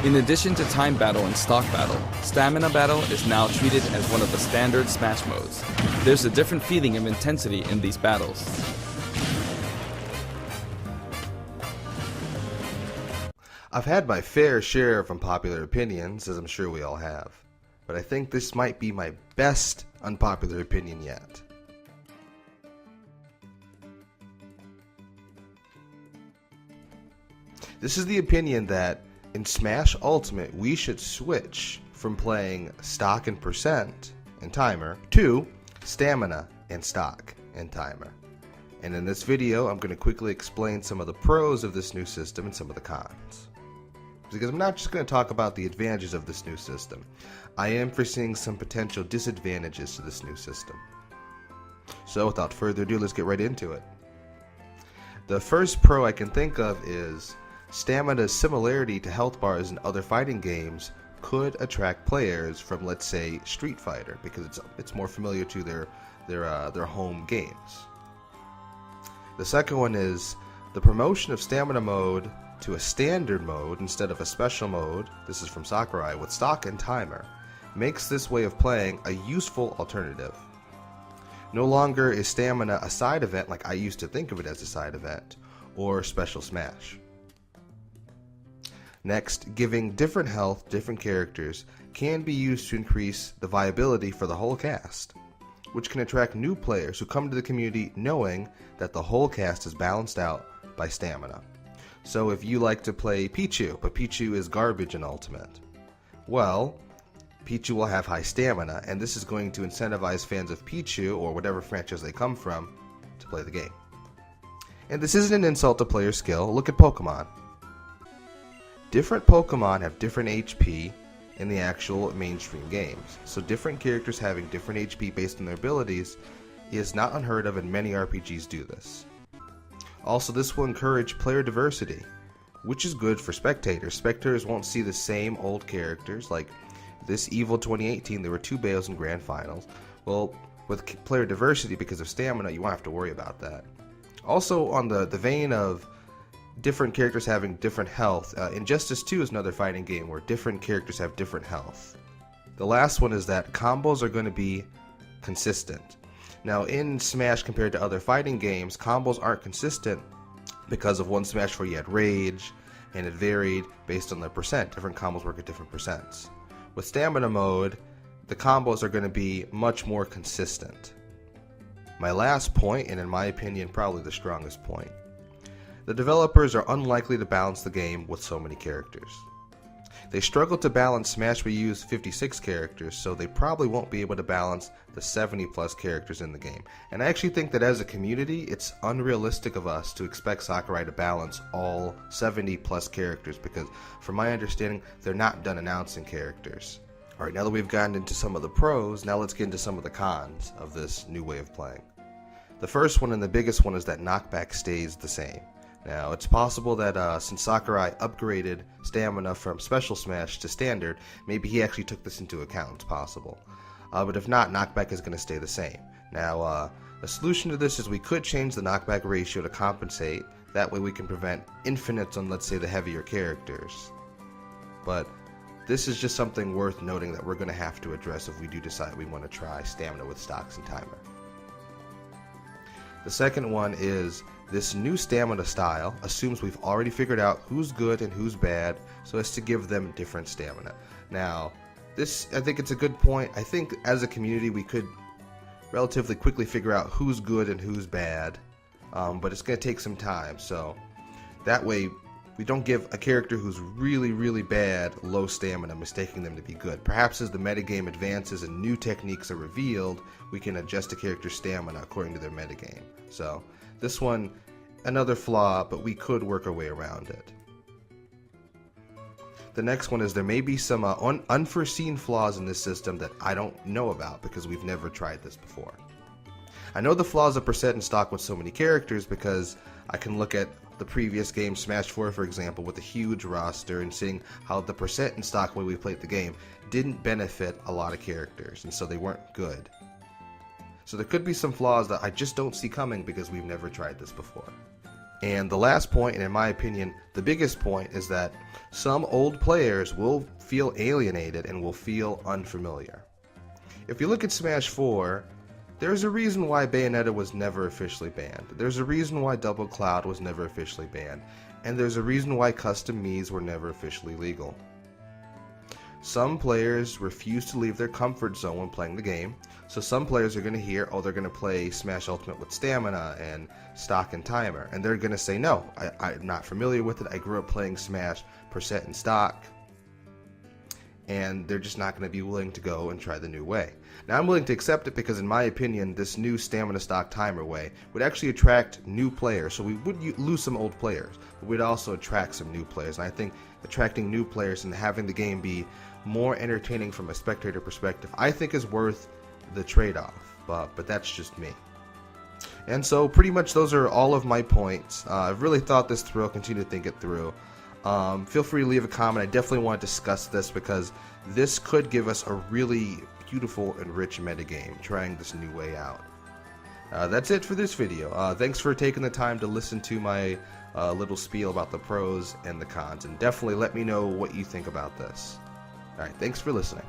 In addition to time battle and stock battle, stamina battle is now treated as one of the standard Smash modes. There's a different feeling of intensity in these battles. I've had my fair share of unpopular opinions, as I'm sure we all have, but I think this might be my best unpopular opinion yet. This is the opinion that in Smash Ultimate we should switch from playing stock and percent and timer to stamina and stock and timer. And in this video I'm going to quickly explain some of the pros of this new system and some of the cons. Because I'm not just going to talk about the advantages of this new system. I am foreseeing some potential disadvantages to this new system. So without further ado, let's get right into it. The first pro I can think of is stamina's similarity to health bars in other fighting games could attract players from, let's say, Street Fighter, because it's more familiar to their home games. The second one is the promotion of stamina mode to a standard mode instead of a special mode, this is from Sakurai, with stock and timer, makes this way of playing a useful alternative. No longer is stamina a side event like I used to think of it as a side event, or special smash. Next, giving different health, different characters can be used to increase the viability for the whole cast, which can attract new players who come to the community knowing that the whole cast is balanced out by stamina. So if you like to play Pichu, but Pichu is garbage in Ultimate, well, Pichu will have high stamina, and this is going to incentivize fans of Pichu, or whatever franchise they come from, to play the game. And this isn't an insult to player skill. Look at Pokemon. Different Pokemon have different HP in the actual mainstream games, so different characters having different HP based on their abilities is not unheard of, and many RPGs do this. Also, this will encourage player diversity, which is good for spectators. Spectators won't see the same old characters. Like this EVIL 2018, there were 2 Bails in Grand Finals. Well, with player diversity because of stamina, you won't have to worry about that. Also, on the vein of different characters having different health, Injustice 2 is another fighting game where different characters have different health. The last one is that combos are going to be consistent. Now, in Smash, compared to other fighting games, combos aren't consistent because of one Smash where you had Rage, and it varied based on the percent. Different combos work at different percents. With Stamina mode, the combos are going to be much more consistent. My last point, and in my opinion probably the strongest point, the developers are unlikely to balance the game with so many characters. They struggled to balance Smash where you use 56 characters, so they probably won't be able to balance the 70 plus characters in the game. And I actually think that as a community, it's unrealistic of us to expect Sakurai to balance all 70 plus characters, because from my understanding, they're not done announcing characters. Alright, now that we've gotten into some of the pros, now let's get into some of the cons of this new way of playing. The first one and the biggest one is that knockback stays the same. Now, it's possible that since Sakurai upgraded stamina from Special Smash to Standard, maybe he actually took this into account. It's possible. But if not, knockback is going to stay the same. Now, a solution to this is we could change the knockback ratio to compensate. That way we can prevent infinites on, let's say, the heavier characters. But this is just something worth noting that we're going to have to address if we do decide we want to try stamina with stocks and timer. The second one is this new stamina style assumes we've already figured out who's good and who's bad, so as to give them different stamina. Now, this, I think it's a good point. I think as a community we could relatively quickly figure out who's good and who's bad, but it's going to take some time, so that way we don't give a character who's really, really bad low stamina, mistaking them to be good. Perhaps as the metagame advances and new techniques are revealed, we can adjust a character's stamina according to their metagame. So, this one, another flaw, but we could work our way around it. The next one is there may be some unforeseen flaws in this system that I don't know about because we've never tried this before. I know the flaws of percent and stock with so many characters because I can look at the previous game, Smash 4 for example, with a huge roster and seeing how the percent and stock way we played the game didn't benefit a lot of characters, and so they weren't good. So there could be some flaws that I just don't see coming because we've never tried this before. And the last point, and in my opinion, the biggest point, is that some old players will feel alienated and will feel unfamiliar. If you look at Smash 4, there's a reason why Bayonetta was never officially banned. There's a reason why Double Cloud was never officially banned. And there's a reason why custom Miis were never officially legal. Some players refuse to leave their comfort zone when playing the game. So some players are going to hear, oh, they're going to play Smash Ultimate with stamina and stock and timer. And they're going to say, no, I'm not familiar with it. I grew up playing Smash percent and stock. And they're just not going to be willing to go and try the new way. Now, I'm willing to accept it because, in my opinion, this new stamina stock timer way would actually attract new players. So we would lose some old players, but we'd also attract some new players. And I think attracting new players and having the game be more entertaining from a spectator perspective, I think is worth the trade-off. But that's just me. And so pretty much those are all of my points. I've really thought this through. I'll continue to think it through. Feel free to leave a comment. I definitely want to discuss this because this could give us a really beautiful and rich metagame, trying this new way out. That's it for this video. Thanks for taking the time to listen to my little spiel about the pros and the cons, and definitely let me know what you think about this. Alright, thanks for listening.